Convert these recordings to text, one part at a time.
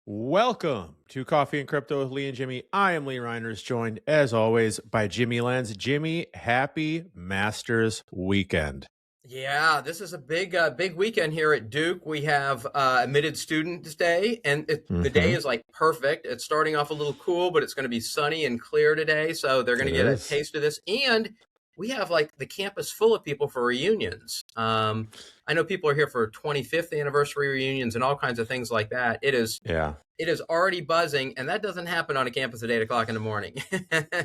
Welcome to Coffee and Crypto with Lee and Jimmie. I am Lee Reiners, joined as always by Jimmie Lenz. Jimmie, happy Masters weekend. Yeah, this is a big weekend here at Duke. We have admitted Students Day, and the day is like perfect. It's starting off a little cool, but it's going to be sunny and clear today, so they're going to It get a is. taste of this. And we have like the campus full of people for reunions. I know people are here for 25th anniversary reunions and all kinds of things like that. Yeah. It is already buzzing, and that doesn't happen on a campus at 8 o'clock in the morning.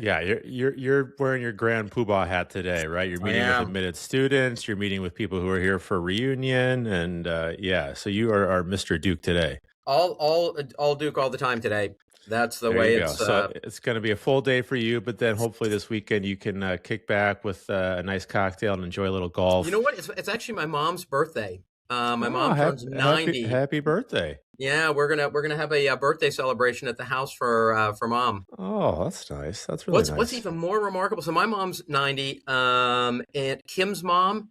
Yeah, you're wearing your Grand Poobah hat today, right? You're meeting with admitted students. You're meeting with people who are here for reunion, and yeah, so you are Mr. Duke today. All Duke all the time today. That's the way it's. So it's going to be a full day for you, but then hopefully this weekend you can kick back with a nice cocktail and enjoy a little golf. You know what? It's actually my mom's birthday. My mom turns 90. Happy birthday! Yeah, we're gonna have a birthday celebration at the house for mom. Oh, that's nice. That's really nice. What's even more remarkable? So my mom's 90, and Kim's mom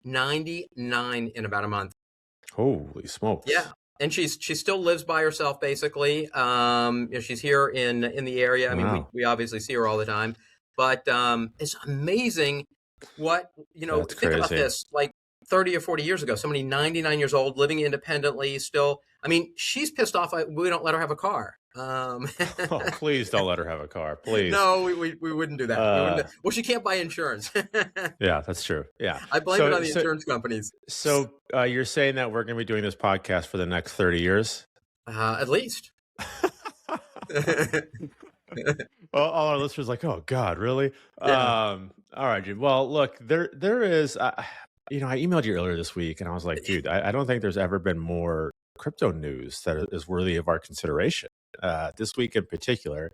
99 in about a month. Holy smokes! Yeah, and she still lives by herself basically. She's here in the area. I mean, we obviously see her all the time, but it's amazing what That's think about crazy. this. Like 30 or 40 years ago, somebody 99 years old, living independently still. I mean, she's pissed off we don't let her have a car. Oh, please don't let her have a car, please. No, we wouldn't do that. Well, she can't buy insurance. Yeah, that's true. Yeah. I blame it on the insurance companies. So you're saying that we're going to be doing this podcast for the next 30 years? At least. Well, all our listeners are like, oh, God, really? Yeah. All right, Jim. Well, look, there is... I emailed you earlier this week, and I was like, dude, I don't think there's ever been more crypto news that is worthy of our consideration this week in particular.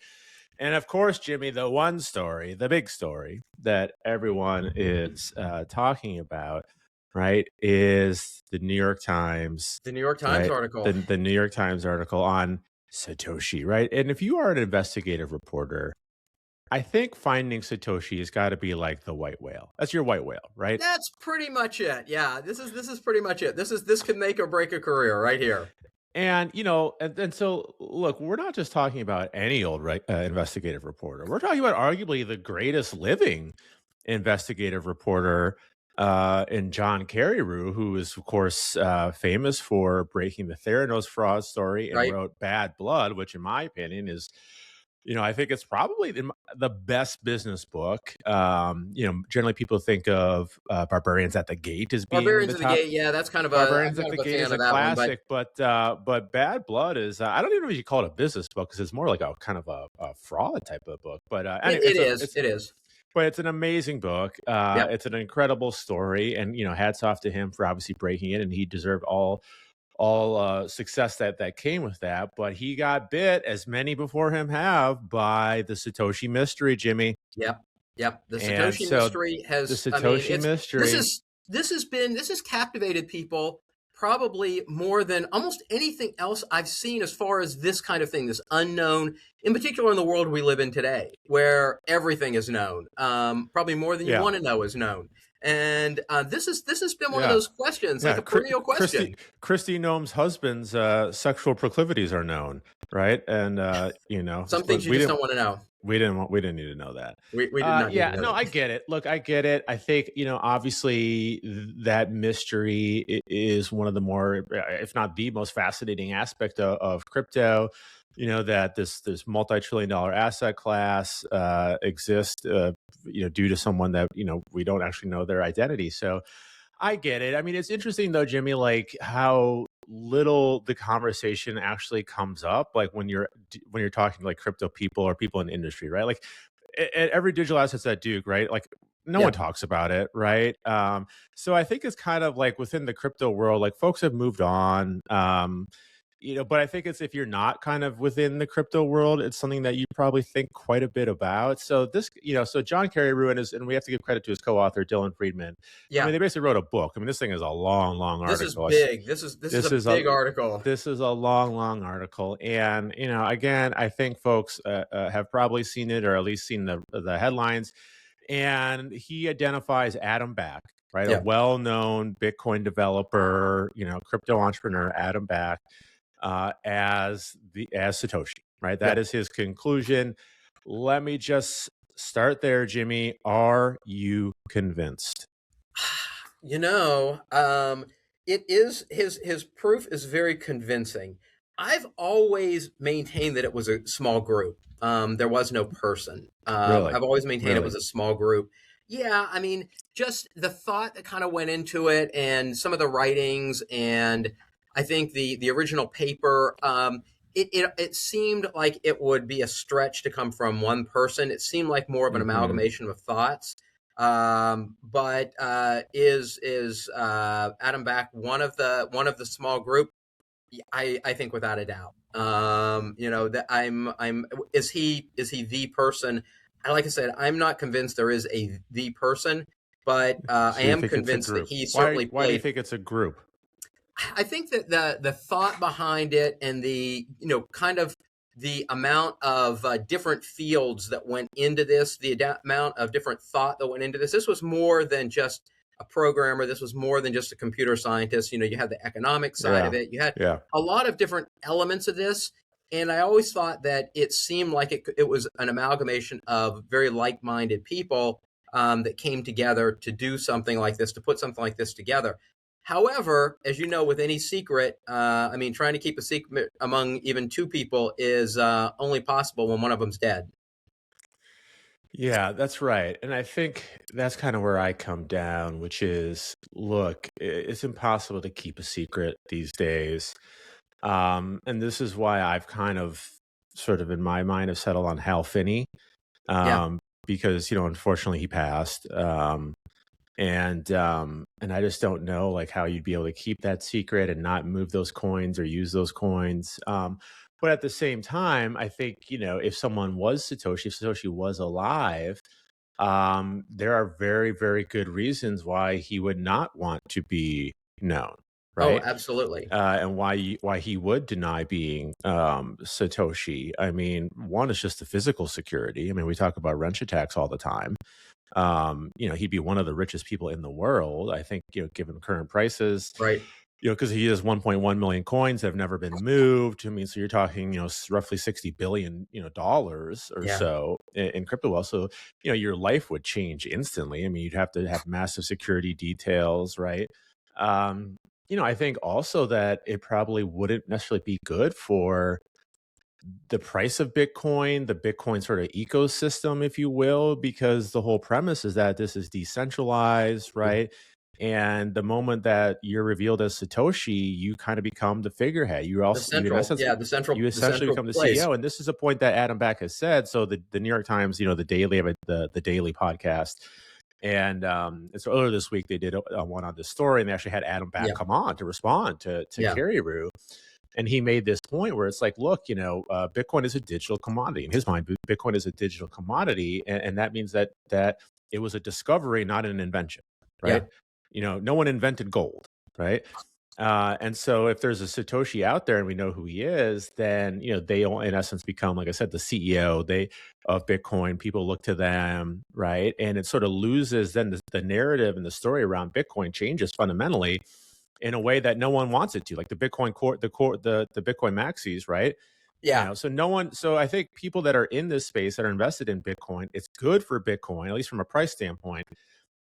And of course, Jimmie, the one story, the big story that everyone is talking about, right, is the New York Times. The New York Times article. The New York Times article on Satoshi, right? And if you are an investigative reporter, I think finding Satoshi has got to be like the white whale. That's your white whale, right? That's pretty much it. Yeah, this is pretty much it. This could make or break a career right here. And and so look, we're not just talking about any old investigative reporter. We're talking about arguably the greatest living investigative reporter in John Carreyrou, who is of course famous for breaking the Theranos fraud story and wrote Bad Blood, which in my opinion is, I think it's probably the best business book. Generally people think of Barbarians at the Gate as being Barbarians at the Gate. Yeah, that's kind of Barbarians at the Gate is a classic, but Bad Blood is I don't even know if you call it a business book because it's more like a kind of a fraud type of book. But anyway, it is. But it's an amazing book. It's an incredible story, and hats off to him for obviously breaking it, and he deserved all success that came with that. But he got bit, as many before him have, by the Satoshi mystery, Jimmie. Yep. The Satoshi mystery has This has captivated people probably more than almost anything else I've seen as far as this kind of thing, this unknown, in particular in the world we live in today, where everything is known. Probably more than you want to know is known. And this has been one of those questions, like a perennial question. Kristi Noem's husband's sexual proclivities are known, right? And some things you just don't want to know. We didn't need to know that. We did not. Need to know that. I get it. Look, I get it. I think obviously that mystery is one of the more, if not the most fascinating aspect of crypto. That this multi-trillion-dollar asset class exists, due to someone that we don't actually know their identity. So I get it. I mean, it's interesting though, Jimmie, like how little the conversation actually comes up, like when you're talking to like crypto people or people in the industry, right? Like at every digital assets at Duke, right? Like no one talks about it, right? So I think it's kind of like within the crypto world, like folks have moved on. But I think it's, if you're not kind of within the crypto world, it's something that you probably think quite a bit about. So this, so John Carreyrou and we have to give credit to his co-author, Dylan Friedman. Yeah. I mean, they basically wrote a book. I mean, this thing is a long article. This is big. This is a big article. This is a long article. And, again, I think folks have probably seen it, or at least seen the headlines. And he identifies Adam Back, right? A well-known Bitcoin developer, crypto entrepreneur, Adam Back. as Satoshi, right? That Yep. is his conclusion. Let me just start there, Jimmie. Are you convinced? You know, it is his proof is very convincing. I've always maintained that it was a small group. There was no person. Really? I've always maintained it was Really? a small group. Yeah, I mean, just the thought that kind of went into it, and some of the writings, and I think the original paper. It seemed like it would be a stretch to come from one person. It seemed like more of an Hmm. amalgamation of thoughts. But is Adam Back one of the small group? I think without a doubt. That I'm is he the person? Like I said, I'm not convinced there is a the person, but I So you am think it's a convinced that group? he Why? certainly Why do you played. think it's a group? I think that the thought behind it, and the kind of the amount of different fields that went into this, the amount of different thought that went into this. This was more than just a programmer. This was more than just a computer scientist. You had the economic side of Yeah. it. You had Yeah. a lot of different elements of this. And I always thought that it seemed like it was an amalgamation of very like-minded people, that came together to do something like this, to put something like this together. However, as you know, with any secret, I mean, trying to keep a secret among even two people is only possible when one of them's dead. Yeah, that's right. And I think that's kind of where I come down, which is, look, it's impossible to keep a secret these days. And this is why I've kind of sort of in my mind have settled on Hal Finney, Yeah, because, unfortunately he passed. And I just don't know like how you'd be able to keep that secret and not move those coins or use those coins. But at the same time, I think, if someone was Satoshi, if Satoshi was alive, there are very, very good reasons why he would not want to be known, oh, right? absolutely. And why he would deny being Satoshi. I mean, one is just the physical security. I mean, we talk about wrench attacks all the time. He'd be one of the richest people in the world, I think, given current prices, Right. because he has 1.1 million coins that have never been moved. I mean, so you're talking, roughly 60 billion, dollars or Yeah. so in crypto wealth. So, your life would change instantly. I mean, you'd have to have massive security details, right? I think also that it probably wouldn't necessarily be good for the price of Bitcoin, the Bitcoin sort of ecosystem, if you will, because the whole premise is that this is decentralized, Mhm. right? And the moment that you're revealed as Satoshi, you kind of become the figurehead. You The also, you in central, essence, yeah, the you central, the essentially central become the place. CEO. And this is a point that Adam Back has said. So the New York Times, the daily, the daily podcast. And so earlier this week, they did one on this story, and they actually had Adam Back Yeah, come on to respond to yeah, Carrie, and he made this point where it's like, look, Bitcoin is a digital commodity. In his mind, Bitcoin is a digital commodity, and that means that it was a discovery, not an invention, yeah. right? No one invented gold, right? And so if there's a Satoshi out there and we know who he is, then they in essence become, like I said, the CEO of Bitcoin. People look to them, right? And it sort of loses then the narrative and the story around Bitcoin changes fundamentally in a way that no one wants it to, like the Bitcoin core, the Bitcoin maxis, right? Yeah. So no one, so I think people that are in this space that are invested in Bitcoin, it's good for Bitcoin, at least from a price standpoint,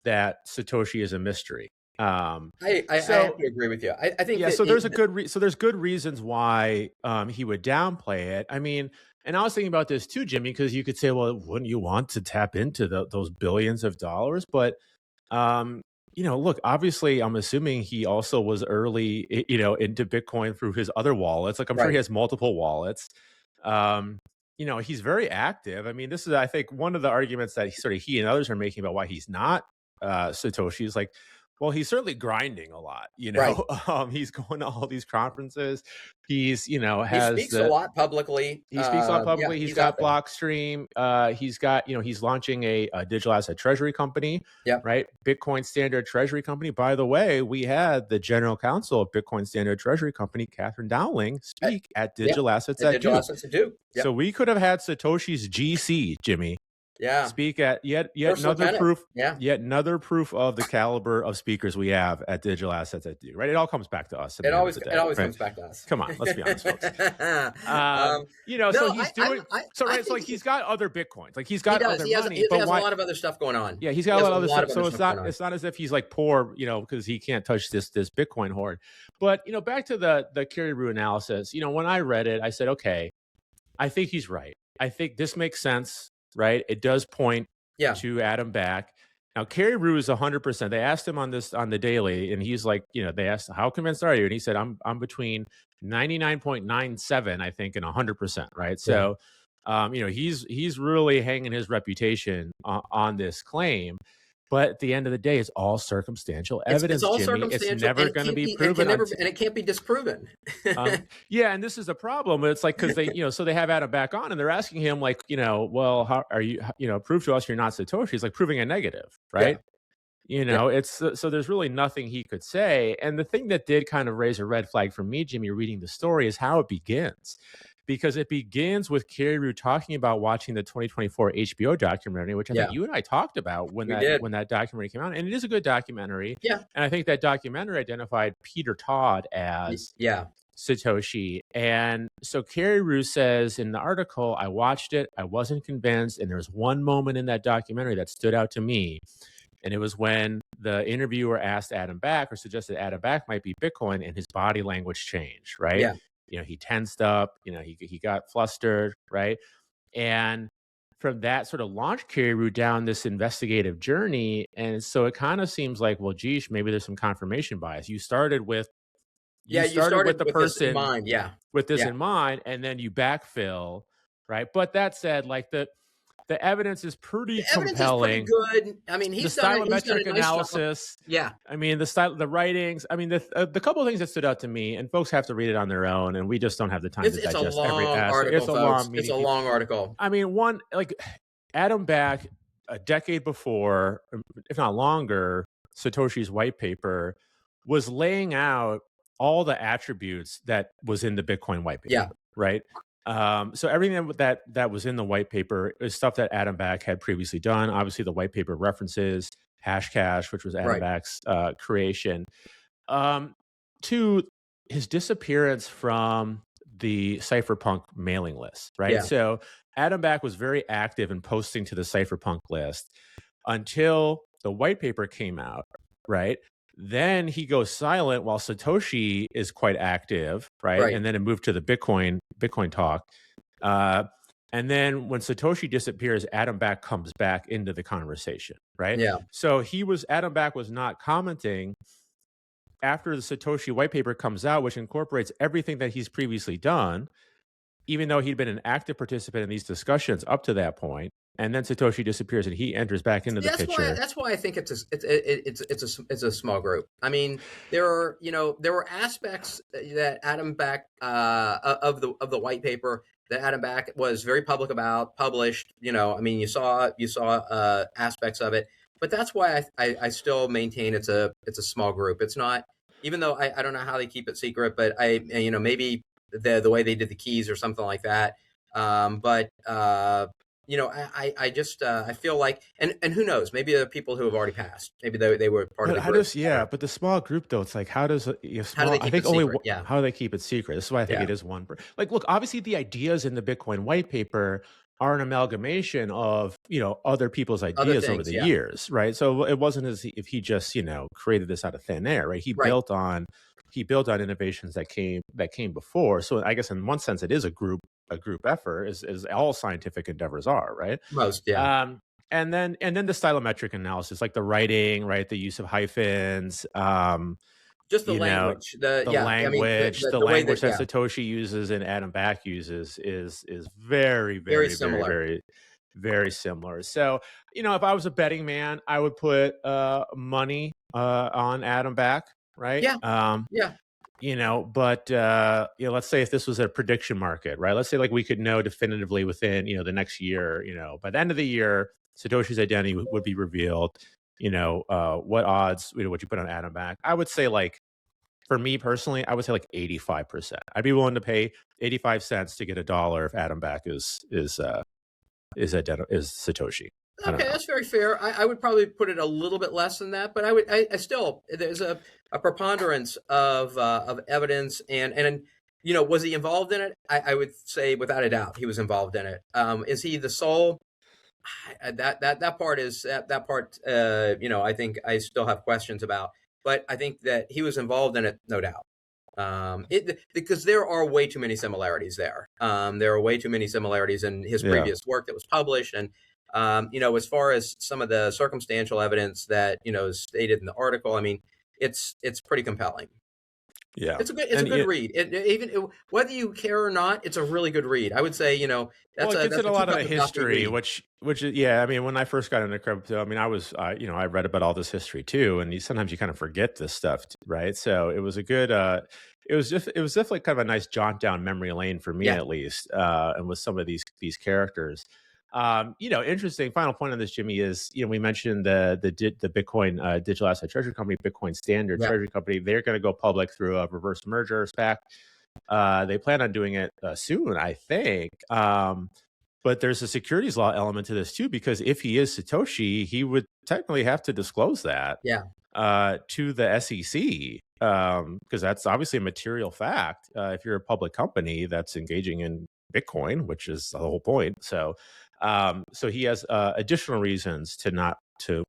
that Satoshi is a mystery. Um, I have so to agree with you. I think yeah, that so there's a good so there's good reasons why he would downplay it. I mean, and I was thinking about this too, Jimmie, because you could say, well, wouldn't you want to tap into those billions of dollars? But um, look, obviously, I'm assuming he also was early, into Bitcoin through his other wallets. Like, I'm sure he right, has multiple wallets. Um, he's very active. I mean, this is, I think, one of the arguments that he and others are making about why he's not Satoshi is like, well, he's certainly grinding a lot. right. He's going to all these conferences. He's, He has speaks a the lot publicly. he speaks a lot Yeah, publicly. He's he's out got there. Blockstream. He's got, he's launching a digital asset treasury company, Yep. right? Bitcoin Standard Treasury Company. By the way, we had the general counsel of Bitcoin Standard Treasury Company, Catherine Dowling, Uh, speak at Yep. Digital Assets At at digital Duke. assets to do. So Yep. we could have had Satoshi's GC, Jimmie. Yeah. speak at yet Personal another tenant. proof, Yeah. yet another proof of the caliber of speakers we have at Digital Assets at do, right? It all comes back to us in the end of the It day, always right? comes back to us. Come on, let's be honest, folks. So No, he's doing so I right. It's think like he's got other bitcoins, like he's he got does. other money, He but has a why? lot of other stuff going on. Yeah, he's He got a has lot a of other lot of stuff. other So stuff going on. it's not as if he's like poor, because he can't touch this Bitcoin hoard. But back to the Kerry Rue analysis. When I read it, I said, okay, I think he's right. I think this makes sense, right? It does point Yeah. to Adam Back. Now, Kerry Rue is 100%. They asked him on the daily, and he's like, they asked, how convinced are you? And he said, I'm between 99.97, I think, and 100%, right? Yeah. So, he's really hanging his reputation on this claim. But at the end of the day, it's all circumstantial It's evidence, all Jimmie. It's circumstantial, never and it going to can't be be and proven can on. never and it can't be disproven. Yeah, and this is a problem. It's like because they, so they have Adam back on, and they're asking him like, well, how are you, prove to us you're not Satoshi? It's like proving a negative, right? Yeah. It's so there's really nothing he could say. And the thing that did kind of raise a red flag for me, Jimmie, reading the story is how it begins. Because it begins with Kerry Rue talking about watching the 2024 HBO documentary, which I think Yeah. you and I talked about when We did. that documentary came out. And it is a good documentary. Yeah. And I think that documentary identified Peter Todd as Yeah. Satoshi. And so Kerry Rue says in the article, I watched it, I wasn't convinced. And there's one moment in that documentary that stood out to me. And it was when the interviewer asked Adam Back or suggested Adam Back might be Bitcoin, and his body language changed, right? Yeah. He tensed up, he got flustered, right? And from that sort of launched Kerry Rue down this investigative journey. And so it kind of seems like, well, geez, maybe there's some confirmation bias. You started with You the with this in person mind. Yeah. with this Yeah. in mind, and then you backfill, right? But that said, like the evidence is pretty The evidence is pretty compelling. good. I mean, The he's done a stylometric nice job. analysis. Yeah. I mean, the writings. I mean, the couple of things that stood out to me, and folks have to read it on their own, and we just don't have the time to It's a digest every long aspect. article, It's a folks. long, It's a long article. I mean, one like Adam Back, a decade before, if not longer, Satoshi's white paper was laying out all the attributes that was in the Bitcoin white paper. Yeah. Right. So everything that was in the white paper is stuff that Adam Back had previously done. Obviously, the white paper references Hashcash, which was Adam Back's creation, to his disappearance from the Cypherpunk mailing list. Right. Yeah. So Adam Back was very active in posting to the Cypherpunk list until the white paper came out. Right. Then he goes silent while Satoshi is quite active, right? And then it moved to the Bitcoin talk. And then when Satoshi disappears, Adam Back comes back into the conversation, right? Yeah. So Adam Back was not commenting after the Satoshi white paper comes out, which incorporates everything that he's previously done, even though he'd been an active participant in these discussions up to that point. And then Satoshi disappears, and he enters back into the picture. That's why I think it's a small group. I mean, there were aspects that Adam Back of the white paper that Adam Back was very public about, published. I mean, you saw aspects of it, but that's why I still maintain it's a small group. It's not, even though I don't know how they keep it secret, but maybe the way they did the keys or something like that. I just I feel like, and who knows, maybe there are people who have already passed. Maybe they were part of the group. But the small group though, it's like, how do they keep it secret? This is why I think it is one. Like, look, obviously the ideas in the Bitcoin white paper are an amalgamation of other people's ideas over the years, right? So it wasn't as if he just created this out of thin air, right? He built on innovations that came before. So I guess in one sense it is a group effort, as all scientific endeavors are, right? Most, yeah. And then the stylometric analysis, like the writing, right? The use of hyphens, just the language, the language that Satoshi uses and Adam Back uses is very, very, similar. very, very, very similar. So, if I was a betting man, I would put money on Adam Back, right? Yeah. But let's say if this was a prediction market, right? Let's say like we could know definitively within, the next year, by the end of the year, Satoshi's identity would be revealed. What odds, would you put on Adam Back? I would say, like, for me personally, I would say like 85%. I'd be willing to pay 85 cents to get $1 if Adam Back is is Satoshi. I don't Okay, know. that's very fair. I would probably put it a little bit less than that, but I still, there's a preponderance of evidence, and was he involved in it? I would say without a doubt he was involved in it. Is he the sole? That part is that part. I think I still have questions about, but I think that he was involved in it, no doubt. Because there are way too many similarities there. There are way too many similarities in his Yeah. previous work that was published, and as far as some of the circumstantial evidence that is stated in the article, I mean, it's pretty compelling. Yeah. It's a And good read. Whether you care or not, it's a really good read. I would say well, it gets that's in a a two lot of cup the of coffee history, read. which is, yeah. I mean, when I first got into crypto, I mean, I read about all this history too, and sometimes you kind of forget this stuff, right? So it was a good, it was definitely kind of a nice jaunt down memory lane for me Yeah, at least, and with some of these characters. Interesting. Final point on this, Jimmy, is we mentioned the Bitcoin digital asset treasury company, Bitcoin Standard yeah, Treasury Company. They're going to go public through a reverse merger SPAC. They plan on doing it soon, I think. But there's a securities law element to this too, because if he is Satoshi, he would technically have to disclose that yeah. to the SEC, because that's obviously a material fact. If you're a public company that's engaging in Bitcoin, which is the whole point. So he has additional reasons to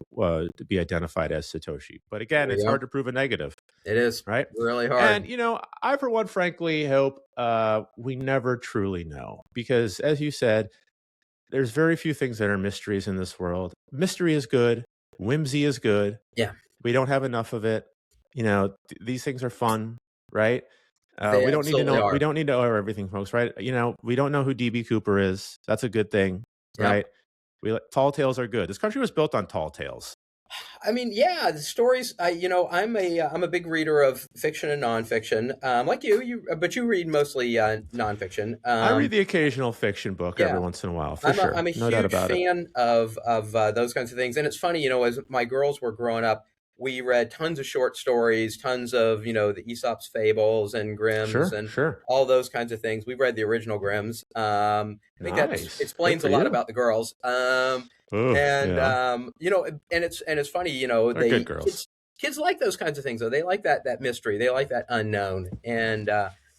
be identified as Satoshi. But again, There it's you go. hard to prove a negative, It is right? really And hard. I for one, frankly, hope we never truly know, because as you said, there's very few things that are mysteries in this world. Mystery is good. Whimsy is good. Yeah, We don't have enough of it. These things are fun, right? they We don't need to absolutely know. We are. don't need to know everything, folks, right? We don't know who DB Cooper is. That's a good thing, Yep. right? Tall tales are good. This country was built on tall tales. I mean, yeah, the stories. I'm a big reader of fiction and nonfiction, like but you read mostly nonfiction. I read the occasional fiction book every Yeah, once in a while, for sure. I'm a No doubt huge about it. fan of those kinds of things, and it's funny, as my girls were growing up, we read tons of short stories, tons of the Aesop's fables and Grimm's Sure, and sure. all those kinds of things. We read the original Grimm's. I think that Nice. Good explains for a lot you. about the girls. Oh, And yeah. it's funny, They're good girls. kids like those kinds of things though. They like that mystery. They like that unknown. And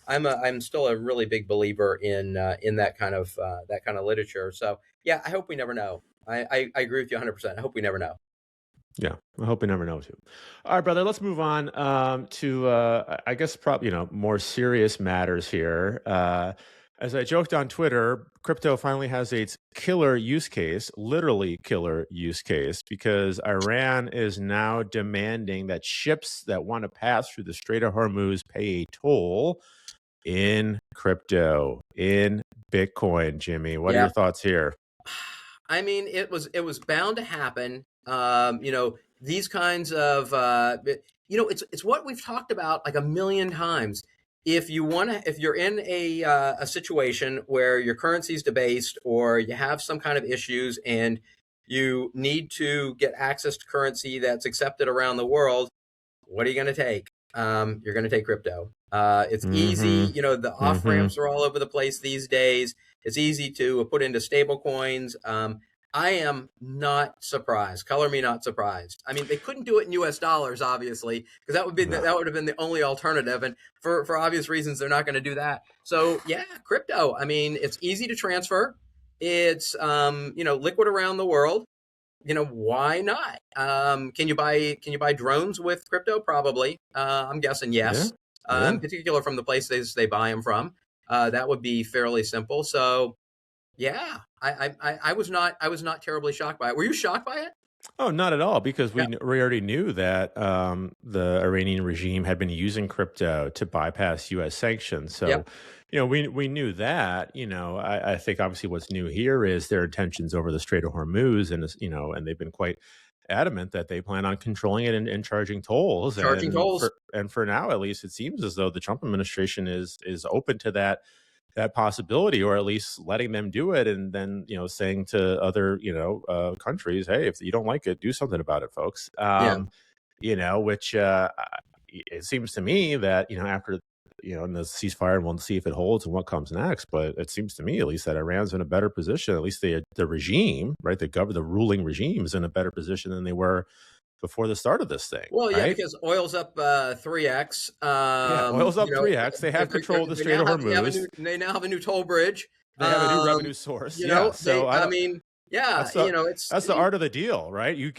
I'm still a really big believer in that kind of literature. So yeah, I hope we never know. I agree with you 100%. I hope we never know. Yeah, I hope we never know too. All right, brother. Let's move on to I guess probably more serious matters here. As I joked on Twitter, crypto finally has its killer use case, literally killer use case, because Iran is now demanding that ships that want to pass through the Strait of Hormuz pay a toll in crypto, in Bitcoin. Jimmy, what are Yeah. your thoughts here? I mean, it was bound to happen. These kinds of it's what we've talked about like a million times. If you're in a situation where your currency is debased or you have some kind of issues and you need to get access to currency that's accepted around the world, what are you going to take? You're going to take crypto. It's easy. Mm-hmm. The off Mm-hmm. ramps are all over the place these days. It's easy to put into stable coins. I am not surprised. Color me not surprised. I mean, they couldn't do it in U.S. dollars, obviously, because No. that would have been the only alternative, and for obvious reasons, they're not going to do that. So yeah, crypto. I mean, it's easy to transfer. It's liquid around the world. Why not? Can you buy drones with crypto? Probably. I'm guessing Yeah. yes. Yeah. Particular from the places they buy them from. That would be fairly simple. So yeah, I was not terribly shocked by it. Were you shocked by it? Oh, not at all, because Yeah. we already knew that the Iranian regime had been using crypto to bypass U.S. sanctions. So, Yep. we knew that. I think obviously what's new here is their intentions over the Strait of Hormuz, and they've been quite adamant that they plan on controlling it and charging tolls. Charging And tolls. for now, at least, it seems as though the Trump administration is open to that possibility, or at least letting them do it, and then saying to other countries, hey, if you don't like it, do something about it, folks. Yeah. Which it seems to me that after in the ceasefire, and we'll see if it holds and what comes next. But it seems to me, at least, that Iran's in a better position. At least the regime, right, the ruling regime is in a better position than they were before the start of this thing, Well, yeah, right? because oil's up 3x. Yeah, oil's up 3x. They have control of the Strait of Hormuz. They now have a new toll bridge. They have a new revenue source. Yeah, so I mean, yeah, it's that's the art of the deal, right? You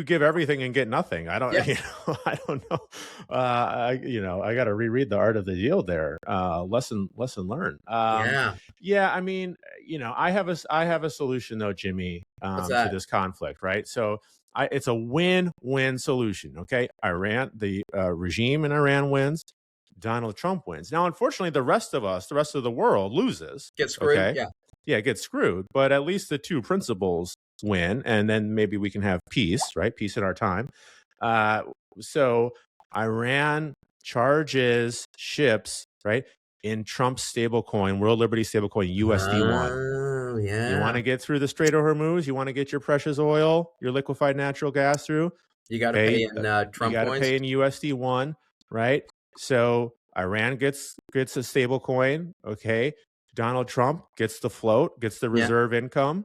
give everything and get nothing. I don't, yeah. I don't know. I got to reread the art of the deal there. Lesson learned. Yeah. I mean, I have a solution though, Jimmie, What's to that? this conflict, right? So it's a win-win solution. Okay, the regime in Iran wins. Donald Trump wins. Now, unfortunately, the rest of the world loses. Get screwed. Okay? Yeah, get screwed. But at least the two principals win, and then maybe we can have peace, right? Peace in our time. So Iran charges ships, right, in Trump's stablecoin, World Liberty stablecoin, USD1. Oh, yeah. You want to get through the Strait of Hormuz? You want to get your precious oil, your liquefied natural gas through? You got to pay in Trump coins. You got to pay in USD1, right? So Iran gets a stable coin, okay? Donald Trump gets the float, gets the reserve income,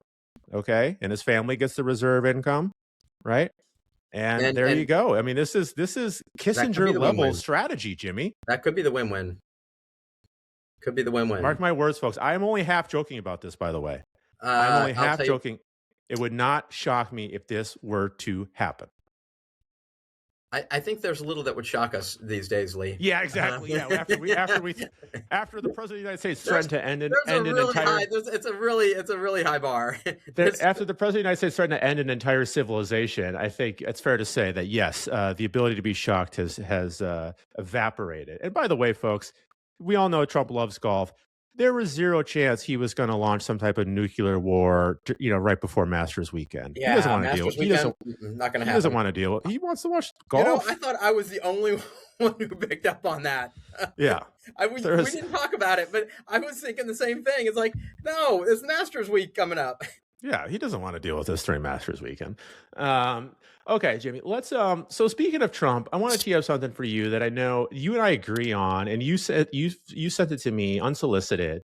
okay? And his family gets the reserve income, right? And there you go. I mean, this is Kissinger level strategy, Jimmie. That could be the win-win. Could be the win-win. Mark my words, folks. I am only half joking about this, by the way. I'm only half joking. It would not shock me if this were to happen. I think there's little that would shock us these days, Lee. Yeah, exactly. Yeah, after the president of the United States threatened to end an entire, it's a really high bar. After the president of the United States threatened to end an entire civilization, I think it's fair to say that yes, the ability to be shocked has evaporated. And by the way, folks, we all know Trump loves golf. There was zero chance he was going to launch some type of nuclear war, right before Masters weekend. Yeah, he doesn't want to deal. Not going to happen. He doesn't want to deal. He wants to watch golf. I thought I was the only one who picked up on that. Yeah, we didn't talk about it, but I was thinking the same thing. It's like, no, it's Masters week coming up. Yeah, he doesn't want to deal with this during Masters weekend. Okay, Jimmie, let's so speaking of Trump, I want to tee up something for you that I know you and I agree on, and you said you sent it to me unsolicited.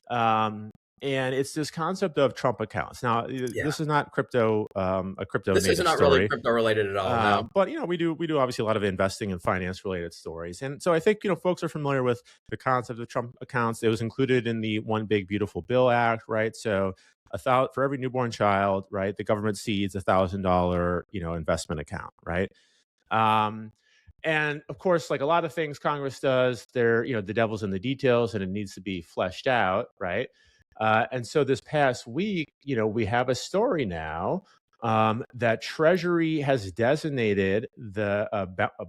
And it's this concept of Trump accounts. Now, this is not crypto, a crypto. This is not story. really crypto related at all. No. But we do obviously a lot of investing and finance related stories, and so I think folks are familiar with the concept of Trump accounts. It was included in the One Big Beautiful Bill Act, right? So for every newborn child, right, the government seeds $1,000 investment account, right? And of course, like a lot of things Congress does, the devil's in the details, and it needs to be fleshed out, right? And so this past week, we have a story now that Treasury has designated the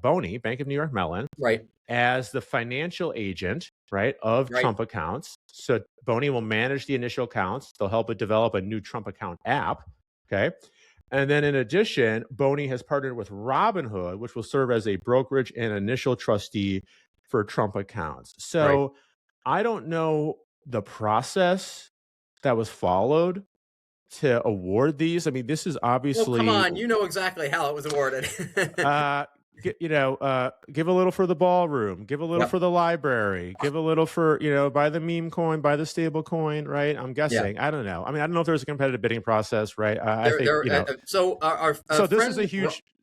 BONY, Bank of New York Mellon, right, as the financial agent, right, of Trump accounts. So BONY will manage the initial accounts. They'll help it develop a new Trump account app, okay? And then in addition, BONY has partnered with Robinhood, which will serve as a brokerage and initial trustee for Trump accounts. So I don't know the process that was followed to award these. I mean, this is obviously... Well, come on, you know exactly how it was awarded. Give a little for the ballroom, give a little for the library, give a little for, buy the meme coin, buy the stable coin, right? I'm guessing. I don't know. I mean, I don't know if there's a competitive bidding process, right?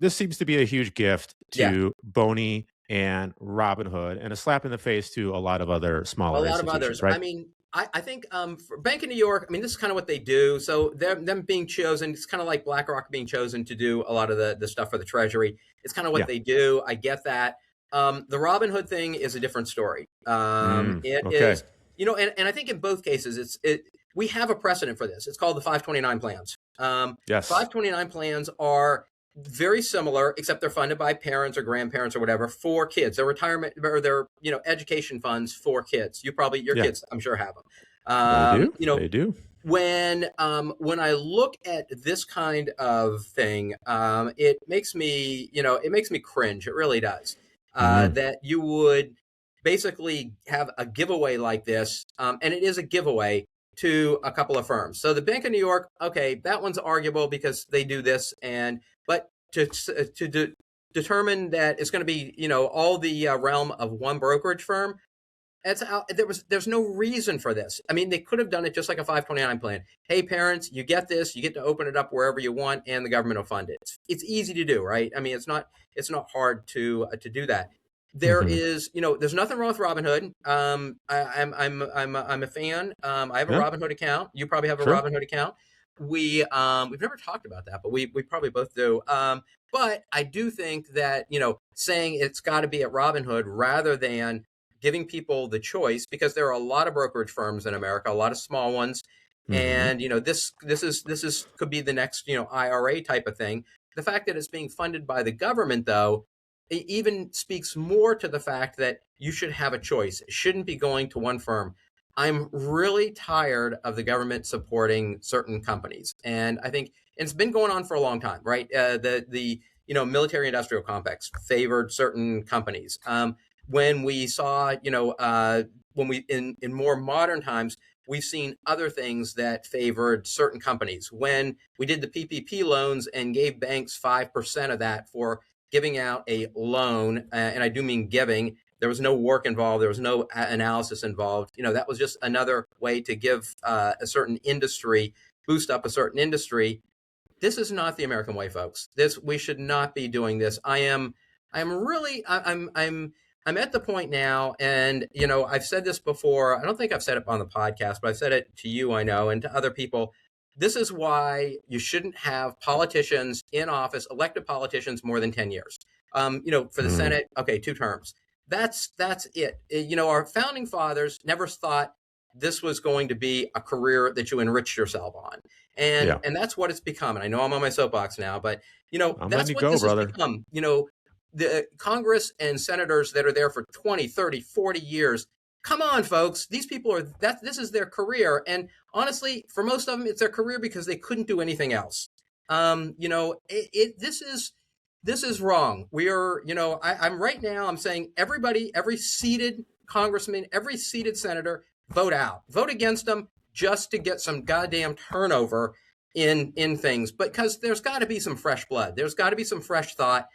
This seems to be a huge gift to BONY and Robinhood, and a slap in the face to a lot of other smaller institutions, right? I mean, I think for Bank of New York, I mean, this is kind of what they do. So them being chosen, it's kind of like BlackRock being chosen to do a lot of the stuff for the Treasury. It's kind of what they do. I get that. The Robinhood thing is a different story. It is, and I think in both cases, we have a precedent for this. It's called the 529 plans. 529 plans are very similar, except they're funded by parents or grandparents or whatever for kids. They're retirement or they're education funds for kids. Your kids, I'm sure, have them. They do. When I look at this kind of thing, it makes me cringe. It really does. That you would basically have a giveaway like this, and it is a giveaway to a couple of firms. So the Bank of New York, okay, that one's arguable because they do this, but to determine that it's going to be all the realm of one brokerage firm, It's out. There's no reason for this. I mean, they could have done it just like a 529 plan. Hey, parents, you get this. You get to open it up wherever you want, and the government will fund it. It's easy to do, right? I mean, it's not hard to do that. There Hmm. is, there's nothing wrong with Robinhood. I'm a fan. I have a Yeah, Robinhood account. You probably have a sure. Robinhood account. We've never talked about that, but we probably both do. But I do think that, saying it's got to be at Robinhood rather than giving people the choice, because there are a lot of brokerage firms in America, a lot of small ones, Hmm. and this is could be the next IRA type of thing. The fact that it's being funded by the government, though, it even speaks more to the fact that you should have a choice. It shouldn't be going to one firm. I'm really tired of the government supporting certain companies, and I think it's been going on for a long time, right? The military industrial complex favored certain companies. When we saw, when we in more modern times, we've seen other things that favored certain companies. When we did the PPP loans and gave banks 5% of that for giving out a loan, and I do mean giving. There was no work involved. There was no analysis involved. That was just another way to give a certain industry, boost up a certain industry. This is not the American way, folks. We should not be doing this. I'm really, I'm at the point now, and I've said this before. I don't think I've said it on the podcast, but I've said it to you, I know, and to other people. This is why you shouldn't have politicians in office, elected politicians, more than 10 years. For the Mm. Senate, okay, 2 terms. That's it. Our founding fathers never thought this was going to be a career that you enriched yourself on, and Yeah, and that's what it's become. And I know I'm on my soapbox now, but I'm letting that's you what go, this has brother. become. The Congress and senators that are there for 20, 30, 40 years. Come on, folks. These people this is their career. And honestly, for most of them, it's their career because they couldn't do anything else. This is wrong. We are, I'm right now, I'm saying everybody, every seated congressman, every seated senator, vote out, vote against them just to get some goddamn turnover in things. Because there's got to be some fresh blood. There's got to be some fresh thought.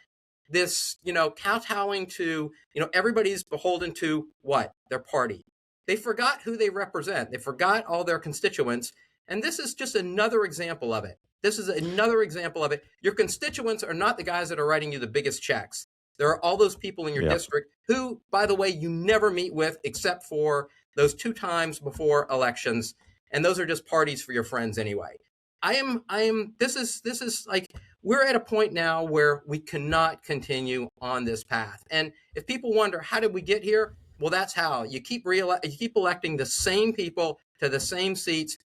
This, kowtowing to, everybody's beholden to what? Their party. They forgot who they represent. They forgot all their constituents. And this is just another example of it. This is another example of it. Your constituents are not the guys that are writing you the biggest checks. There are all those people in your Yeah. district who, by the way, you never meet with except for those 2 times before elections. And those are just parties for your friends anyway. This is like, we're at a point now where we cannot continue on this path. And if people wonder, how did we get here? Well, that's how. You keep electing the same people to the same seats.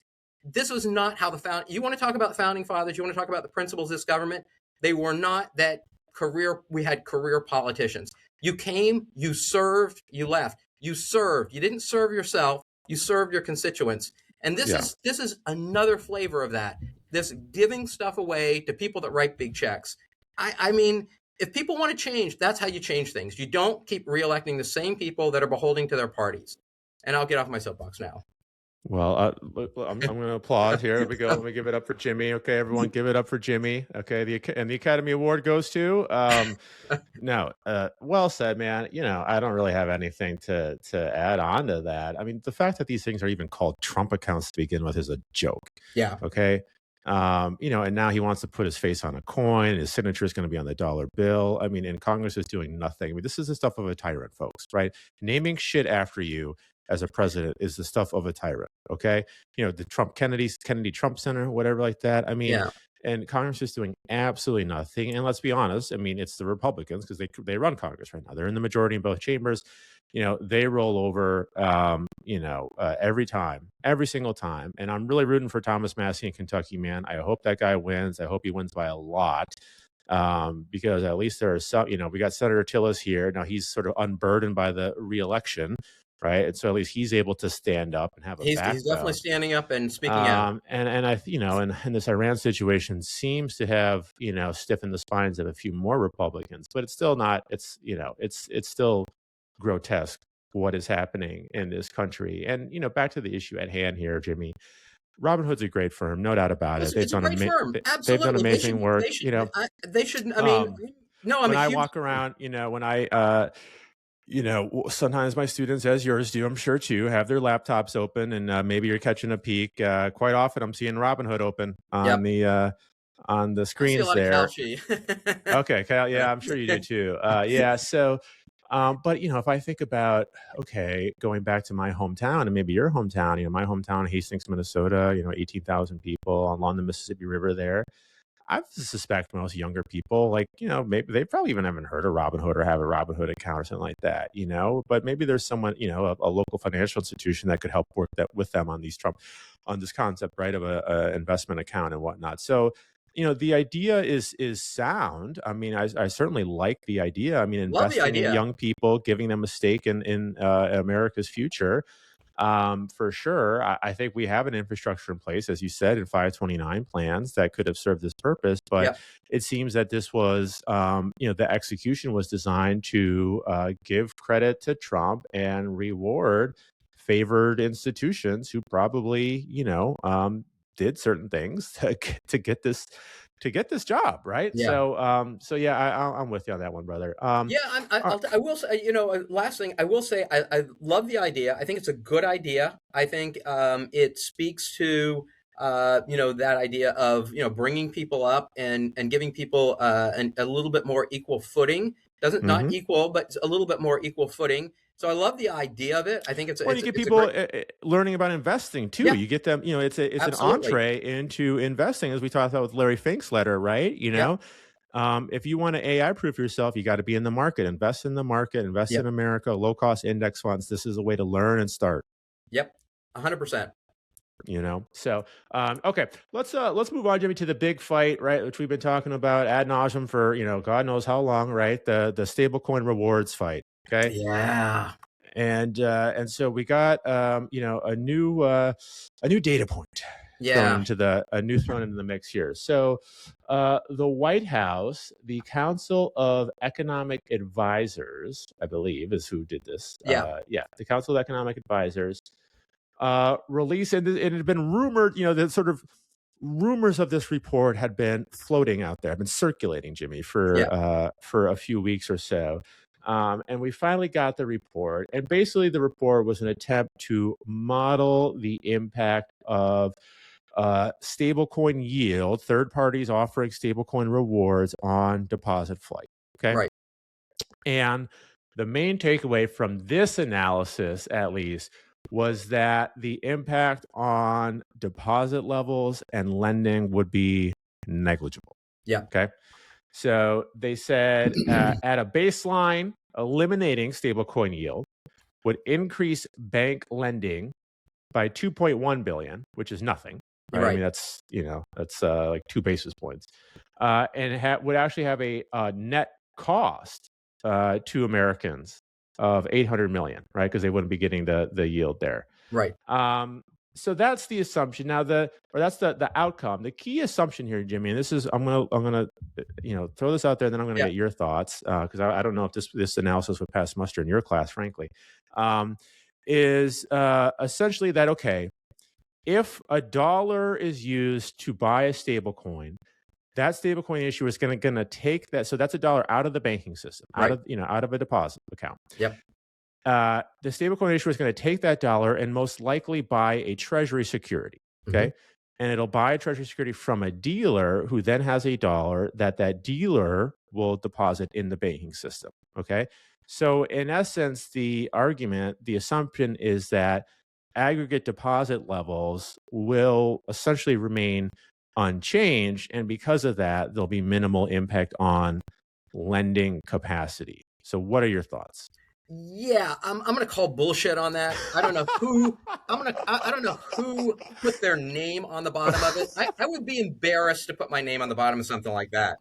This was not how you want to talk about the founding fathers, you want to talk about the principles of this government. They were not that career. We had career politicians. You came, you served, you left. You served. You didn't serve yourself. You served your constituents. And this Yeah. is this is another flavor of that. This giving stuff away to people that write big checks. I mean, if people want to change, that's how you change things. You don't keep reelecting the same people that are beholding to their parties. And I'll get off my soapbox now. Well, I'm going to applaud here. Let me go. Let me give it up for Jimmie. Okay, everyone, give it up for Jimmie. Okay, and the Academy Award goes to. No, well said, man. I don't really have anything to add on to that. I mean, the fact that these things are even called Trump accounts to begin with is a joke. Yeah. Okay. And now he wants to put his face on a coin. His signature is going to be on the dollar bill. I mean, and Congress is doing nothing. I mean, this is the stuff of a tyrant, folks, right? Naming shit after you as a president is the stuff of a tyrant. Okay. The Kennedy Trump Center, whatever like that. I mean, Yeah. and Congress is doing absolutely nothing. And let's be honest. I mean, it's the Republicans because they run Congress right now. They're in the majority in both chambers. They roll over, every time, every single time. And I'm really rooting for Thomas Massie in Kentucky, man. I hope that guy wins. I hope he wins by a lot. Because at least there are some, we got Senator Tillis here. Now he's sort of unburdened by the reelection, right? And so at least he's able to stand up and have a He's definitely backbone. standing up and speaking out. And and this Iran situation seems to have, stiffened the spines of a few more Republicans, but it's still not, it's still grotesque what is happening in this country. And, back to the issue at hand here, Jimmie, Robinhood's a great firm, no doubt about it. It's a great firm. They've done Absolutely. They should amazing be, work, they should, I mean, um, no, I'm when a I huge walk fan. around, when I Sometimes my students, as yours do, I'm sure too, have their laptops open, and maybe you're catching a peek. Quite often, I'm seeing Robinhood open Yep. on the I see a screens lot of there. Kalshi. Okay, Kyle, yeah, I'm sure you do too. Yeah, so, but if I think about, okay, going back to my hometown and maybe your hometown, my hometown, Hastings, Minnesota, 18,000 people along the Mississippi River there. I suspect most younger people, like, maybe they probably even haven't heard of Robinhood or have a Robinhood account or something like that, but maybe there's someone, a local financial institution that could help work that with them on on this concept, right, of a investment account and whatnot. So, the idea is sound. I mean, I certainly like the idea. I mean, Love the investing in idea. young people, giving them a stake in America's future. For sure. I think we have an infrastructure in place, as you said, in 529 plans that could have served this purpose. But Yep. it seems that this was, the execution was designed to give credit to Trump and reward favored institutions who probably, did certain things to get this job, right? Yeah. So yeah, I'm with you on that one, brother. Yeah, Uh, I will say, last thing, I will say, I love the idea. I think it's a good idea. I think it speaks to, that idea of, bringing people up and giving people a little bit more equal footing. Doesn't not mhm. equal, but a little bit more equal footing. So I love the idea of it. I think Well, you get it's a people great, learning about investing too. yeah, You get them, it's an absolutely. entree into investing, as we talked about with Larry Fink's letter, right? Yep, If you want to AI proof yourself, you got to be in the market, invest in the market, invest in yep, America, low cost index funds. This is a way to learn and start. yep, 100%. So okay, let's move on, Jimmy, to the big fight, right, which we've been talking about ad nauseum for God knows how long, right? The stablecoin rewards fight. Okay. Yeah, And so we got a new data point yeah, thrown into the mix here. So the White House, the Council of Economic Advisors, I believe, is who did this. yeah, Yeah, the Council of Economic Advisors released, and it had been rumored, that sort of rumors of this report had been floating out there, have been circulating, Jimmy, yeah, for a few weeks or so. And we finally got the report. And basically, the report was an attempt to model the impact of stablecoin yield, third parties offering stablecoin rewards on deposit flight. Okay. right, And the main takeaway from this analysis, at least, was that the impact on deposit levels and lending would be negligible. yeah, Okay. So they said at a baseline, eliminating stablecoin yield would increase bank lending by 2.1 billion, which is nothing, you're right? I right, mean, that's like 2 basis points, and would actually have a net cost to Americans of 800 million, right? Because they wouldn't be getting the yield there. right, Um, so that's the assumption. Now that's the outcome. The key assumption here, Jimmy, and this is I'm gonna throw this out there, and then I'm gonna yeah, get your thoughts because I don't know if this analysis would pass muster in your class, frankly. Um, is essentially that okay? If a dollar is used to buy a stable coin, that stablecoin issue is gonna take that. So that's a dollar out of the banking system, right, out of a deposit account. yep, The stablecoin issuer is going to take that dollar and most likely buy a treasury security. hmm, Okay. And it'll buy a treasury security from a dealer who then has a dollar that dealer will deposit in the banking system. Okay. So, in essence, the assumption is that aggregate deposit levels will essentially remain unchanged. And because of that, there'll be minimal impact on lending capacity. So, what are your thoughts? yeah. I'm gonna call bullshit on that. I don't know who. I don't know who put their name on the bottom of it. I would be embarrassed to put my name on the bottom of something like that.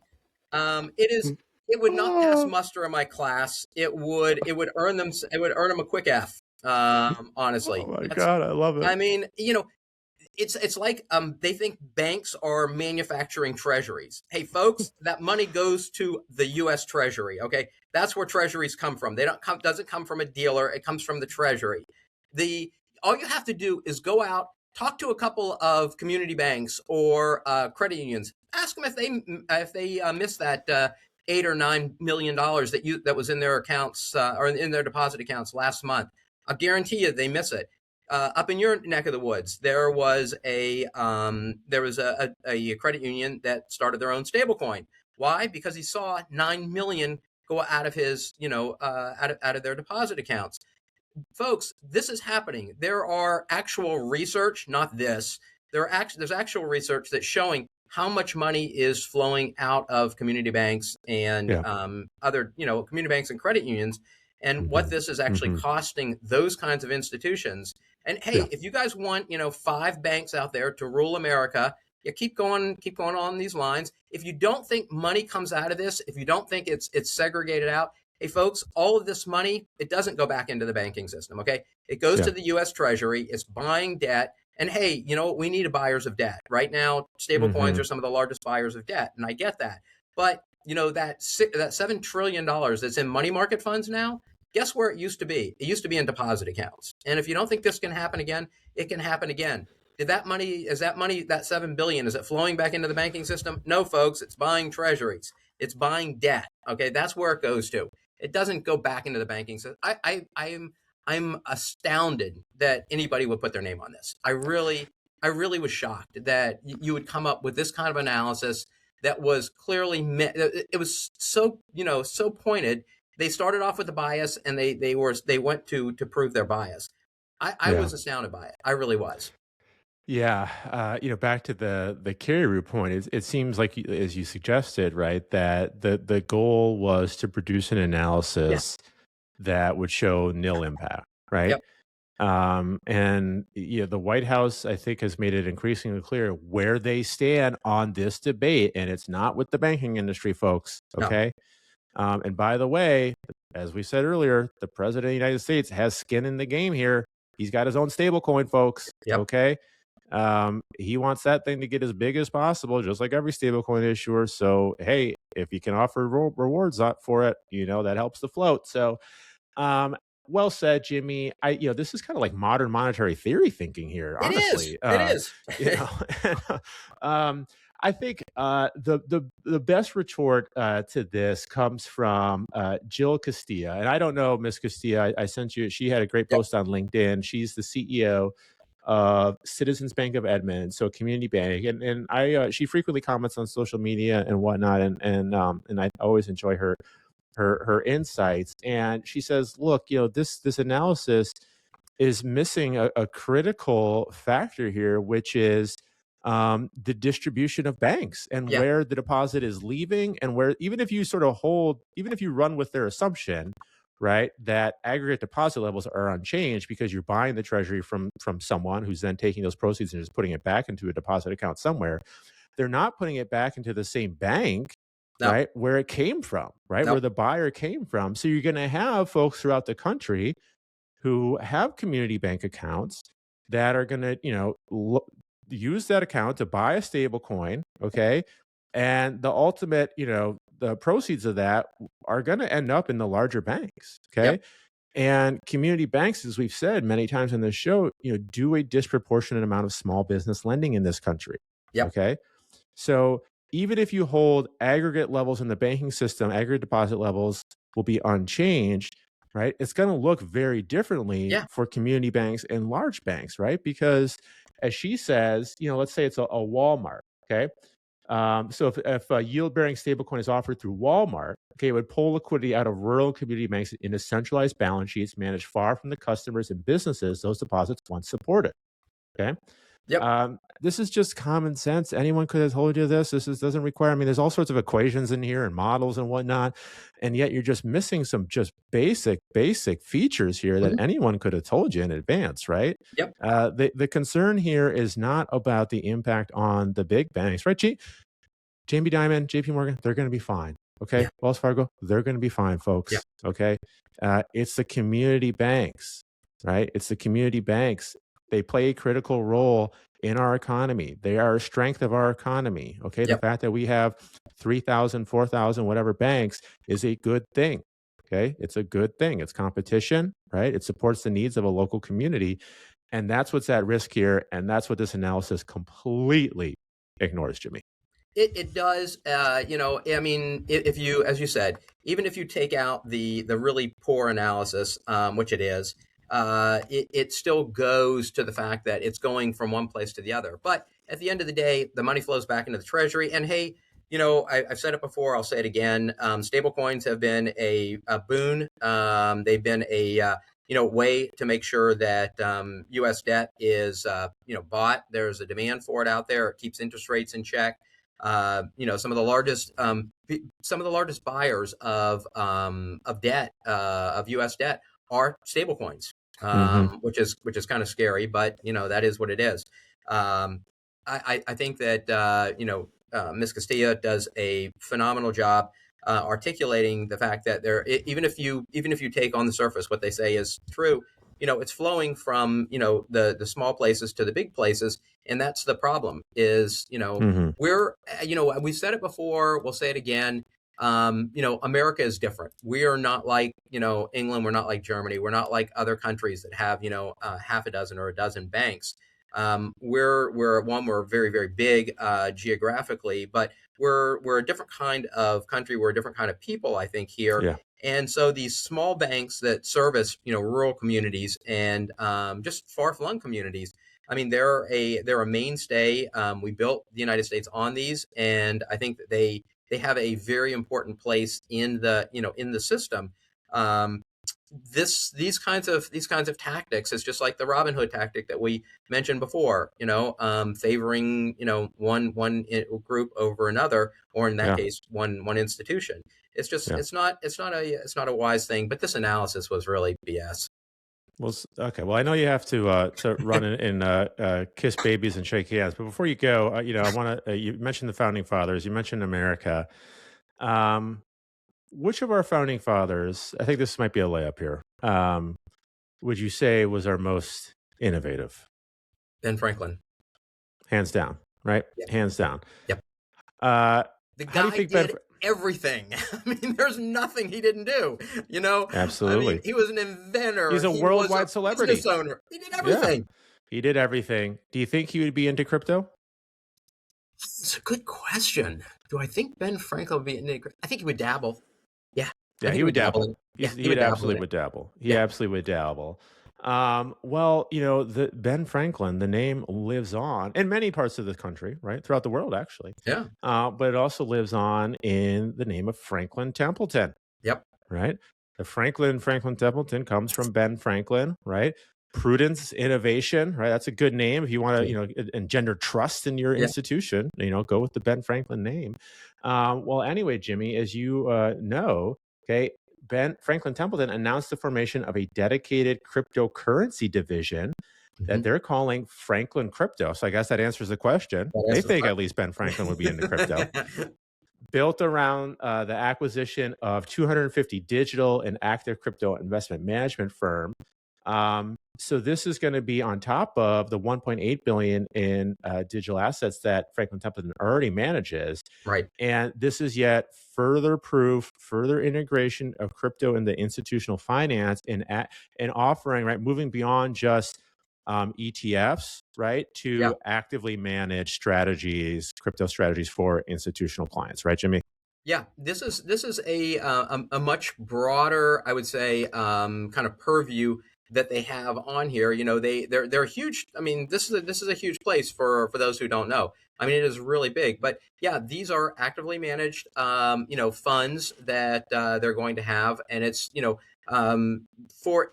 It is. It would not pass Oh, muster in my class. It would earn them. It would earn them a quick F. oh Honestly, my that's. God, I love it. I mean, it's like they think banks are manufacturing treasuries. Hey, folks, that money goes to the U.S. Treasury. Okay, that's where treasuries come from. They don't come doesn't come from a dealer. It comes from the Treasury. The All you have to do is go out, talk to a couple of community banks or credit unions. Ask them if they miss that $8 or $9 million that was in their accounts or in their deposit accounts last month. I guarantee you they miss it. Up in your neck of the woods, there was a credit union that started their own stablecoin. Why? Because he saw 9 million go out of his, out of their deposit accounts. Folks, this is happening. There are actual research, not this. There's actual research that's showing how much money is flowing out of community banks and Yeah. other, community banks and credit unions, and what Hmm. this is actually Hmm. costing those kinds of institutions. And hey, Yeah. if you guys want, 5 banks out there to rule America, yeah, keep going on these lines. If you don't think money comes out of this, if you don't think it's segregated out, hey folks, all of this money, it doesn't go back into the banking system. Okay, it goes Yeah. to the U.S. Treasury. It's buying debt. And hey, you know what? We need buyers of debt right now. Stable coins Hmm. are some of the largest buyers of debt, and I get that. But that $7 trillion that's in money market funds now. Guess where it used to be? It used to be in deposit accounts. And if you don't think this can happen again, it can happen again. That 7 billion, is it flowing back into the banking system? No, folks. It's buying treasuries. It's buying debt. Okay, that's where it goes to. It doesn't go back into the banking system. I'm astounded that anybody would put their name on this. I really was shocked that you would come up with this kind of analysis that was clearly it was so pointed. They started off with a bias, and they went to prove their bias. I Yeah. was astounded by it. I really was. Yeah, back to the carry root point. It seems like, as you suggested, right, that the goal was to produce an Yeah. analysis that would show nil impact, right? Yep. And the White House, I think, has made it increasingly clear where they stand on this debate, and it's not with the banking industry, folks. No. Okay. And by the way, as we said earlier, the president of the United States has skin in the game here. He's got his own stable coin, folks. Yep. Okay. He wants that thing to get as big as possible, just like every stablecoin issuer. So, hey, if you can offer rewards for it, that helps the float. So, um, well said, Jimmy. This is kind of like modern monetary theory thinking here, It is. honestly. It is. You know, and, I think the best retort to this comes from Jill Castilla, and I don't know Miss Castilla. I sent you. She had a great Yep. post on LinkedIn. She's the CEO of Citizens Bank of Edmond, so a community bank, and she frequently comments on social media and whatnot, and I always enjoy her insights. And she says, look, this analysis is missing a critical factor here, which is the distribution of banks and Yeah. where the deposit is leaving, and where, even if you run with their assumption, right, that aggregate deposit levels are unchanged because you're buying the treasury from someone who's then taking those proceeds and just putting it back into a deposit account somewhere. They're not putting it back into the same bank, No. right, where it came from, right, No. where the buyer came from. So you're going to have folks throughout the country who have community bank accounts that are going to, use that account to buy a stable coin. Okay. And the ultimate, the proceeds of that are going to end up in the larger banks. Yep. Okay. And community banks, as we've said many times in this show, do a disproportionate amount of small business lending in this country. Yep. Okay. So even if you hold aggregate levels in the banking system, aggregate deposit levels will be unchanged, right? It's going to look very differently Yeah. for community banks and large banks, right? Because, as she says, let's say it's a Walmart, okay? So if a yield-bearing stablecoin is offered through Walmart, okay, it would pull liquidity out of rural community banks into centralized balance sheets managed far from the customers and businesses those deposits once supported. Okay. Yep. This is just common sense. Anyone could have told you this. Doesn't require, I mean, there's all sorts of equations in here and models and whatnot. And yet you're just missing some just basic features here that Mhm. anyone could have told you in advance, right? Yep. The concern here is not about the impact on the big banks, right? Jamie Dimon, JP Morgan, they're going to be fine. Okay. Yeah. Wells Fargo, they're going to be fine, Yeah. folks. Okay. It's the community banks, right? It's the community banks. They play a critical role in our economy. They are a strength of our economy. Okay. The Yep. fact that we have 3,000, 4,000, whatever banks is a good thing. Okay. It's a good thing. It's competition, right? It supports the needs of a local community. And that's what's at risk here. And that's what this analysis completely ignores, Jimmy. It does. I mean, if you, as you said, even if you take out the really poor analysis, which it is, it still goes to the fact that it's going from one place to the other. But at the end of the day, the money flows back into the treasury. And hey, I've said it before. I'll say it again. Stable coins have been a boon. They've been a way to make sure that U.S. debt is bought. There's a demand for it out there. It keeps interest rates in check. Some of the largest buyers of debt, of U.S. debt, are stablecoins, Hmm. which is kind of scary, but that is what it is. I think that Ms. Castilla does a phenomenal job articulating the fact that even if you take on the surface what they say is true, it's flowing from the small places to the big places, and that's the problem. Is Hmm. we've said it before, we'll say it again. America is different. We are not like England. We're not like Germany. We're not like other countries that have half a dozen or a dozen banks. We're very, very big geographically, but we're a different kind of country. We're a different kind of people, I think, here. Yeah. And so these small banks that service rural communities and just far flung communities, I mean, they're a mainstay. We built the United States on these, and I think that they have a very important place in the system. Um, these kinds of tactics is just like the Robin Hood tactic that we mentioned before, favoring one group over another, or in that Yeah. case one institution. It's just Yeah. it's not a wise thing. But this analysis was really BS. Well, okay. Well, I know you have to run and kiss babies and shake hands, but before you go, I want to. You mentioned the founding fathers. You mentioned America. Um, which of our founding fathers? I think this might be a layup here. Would you say was our most innovative? Ben Franklin. Hands down, right? Yep. Hands Yep. down. Yep. The How do you guy think Ben? did everything. I mean, there's nothing he didn't do. I mean, Absolutely, he was an inventor. he's a He was a worldwide business celebrity. owner. He did Yeah, everything. he did everything. Do you think he would be into crypto? It's a good question. Do I think Ben Franklin would be I think he would dabble. Yeah, I Yeah, think he he would would dabble dabble. in. Yeah, He's he he would would dabble absolutely in it. would dabble. He Yeah. absolutely would dabble. Well, the Ben Franklin, the name lives on in many parts of the country, right? Throughout the world, actually. Yeah. But it also lives on in the name of Franklin Templeton, Yep. right? The Franklin Templeton comes from Ben Franklin, right? Prudence, innovation, right? That's a good name if you want to, Yeah. engender trust in your Yeah. institution. Go with the Ben Franklin name. Well, anyway, Jimmy, as you know, okay, Ben Franklin Templeton announced the formation of a dedicated cryptocurrency division that Mhm. they're calling Franklin Crypto. So I guess that answers the question. That They answers think at least Ben Franklin would be into crypto, the question. built around the acquisition of 250 digital and active crypto investment management firm. So this is going to be on top of the 1.8 billion in digital assets that Franklin Templeton already manages, Right. and this is yet further proof, further integration of crypto into institutional finance and offering, right, moving beyond just ETFs, right, Yeah. to actively manage strategies, crypto strategies for institutional clients, right, Jimmy? Yeah, this is a much broader, I would say, kind of purview that they have on here. They're huge. I mean, this is a huge place for those who don't know. I mean, it is really big. But yeah, these are actively managed, funds that they're going to have, and it's for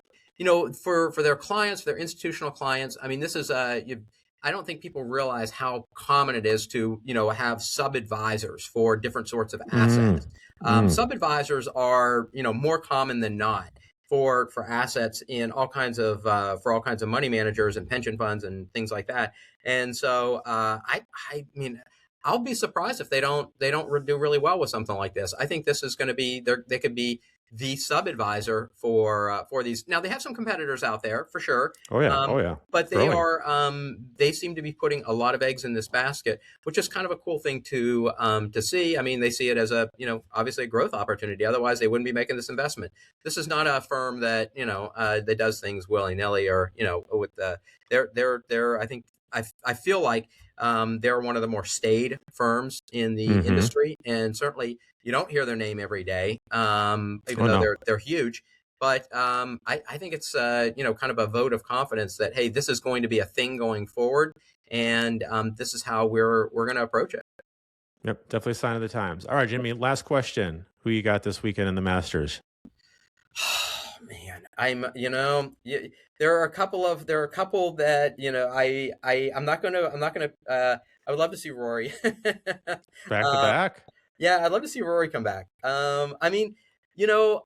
for their clients, for their institutional clients. I mean, this is I don't think people realize how common it is to have sub advisors for different sorts of Mm, assets. mm, Sub advisors are more common than not for assets in all kinds of for all kinds of money managers and pension funds and things like that. And so I mean, I'll be surprised if they don't do really well with something like this. I think this is going to be they could be the sub advisor for these. Now they have some competitors out there for sure, oh yeah, oh um, yeah, but growing. they seem to be putting a lot of eggs in this basket, which is kind of a cool thing to see. I mean, they see it as a obviously a growth opportunity. Otherwise, they wouldn't be making this investment. This is not a firm that that does things willy nilly, or with the they're I think I feel like they're one of the more staid firms in the Mm-hmm. industry, and certainly you don't hear their name every day, even Oh though no. they're huge. But I think it's kind of a vote of confidence that hey, this is going to be a thing going forward, and this is how we're going to approach it. Yep, definitely a sign of the times. All right, Jimmy, last question. Who you got this weekend in the Masters? Man, there are a couple that I'm not gonna I would love to see Rory. Back to uh, back? yeah, I'd love to see Rory come back. I mean, you know,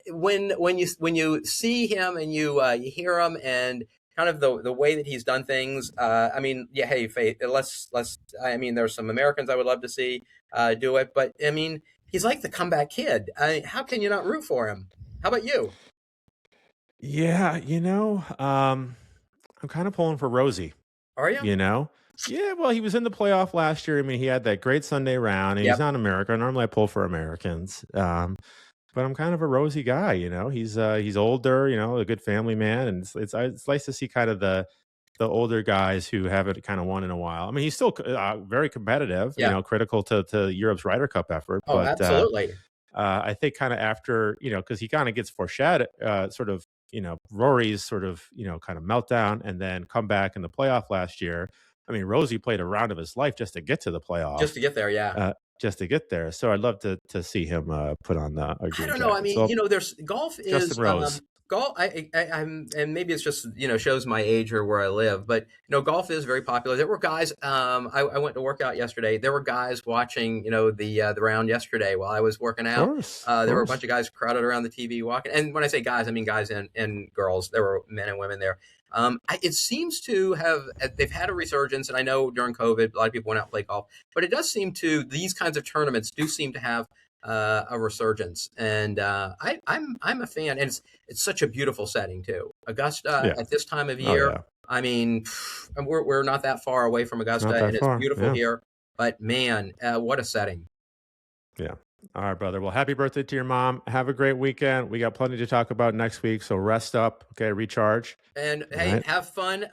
when you see him and you hear him and kind of the way that he's done things, I mean, yeah, hey, Faith, let's. I mean, there's some Americans I would love to see do it, but I mean, he's like the comeback kid. How can you not root for him? How about you? Yeah, I'm kind of pulling for Rosie, Are you? you know? Yeah, well, he was in the playoff last year. I mean, he had that great Sunday round, and he's Yep. not American. Normally, I pull for Americans, but I'm kind of a Rosie guy. He's older, a good family man, and it's nice to see kind of the older guys who haven't kind of won in a while. I mean, he's still very competitive, Yeah. critical to Europe's Ryder Cup effort, Oh, but absolutely. I think kind of after, because he kind of gets foreshadowed, sort of, Rory's sort of, kind of meltdown and then come back in the playoff last year. I mean, Rosie played a round of his life just to get to the Just playoff, to get there, yeah. just to get there. So I'd love to see him put on a I green don't know. I jacket. mean, So there's golf Justin is Rose, golf. I'm, and maybe it's just shows my age or where I live, but golf is very popular. There were guys. I went to work out yesterday. There were guys watching the round yesterday while I was working of out. course, of There were a bunch course. of guys crowded around the TV walking. And when I say guys, I mean guys and girls. There were men and women there. It seems to have they've had a resurgence, and I know during COVID a lot of people went out and played golf, but it does seem to these kinds of tournaments do seem to have a resurgence, and I'm a fan, and it's such a beautiful setting too. Augusta Yeah. at this time of Oh year, yeah. I mean, we're not that far away from Augusta, Not that and it's far. beautiful Yeah. here. But man, what a setting! Yeah. All right, brother. Well, happy birthday to your mom. Have a great weekend. We got plenty to talk about next week. So rest up. Okay. Recharge. And All hey, right. have fun.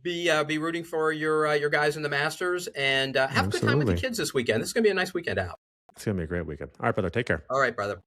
Be rooting for your guys in the Masters, and have a good time with the Absolutely. kids this weekend. This is gonna be a nice weekend out. It's going to be a great weekend. All right, brother. Take care. All right, brother.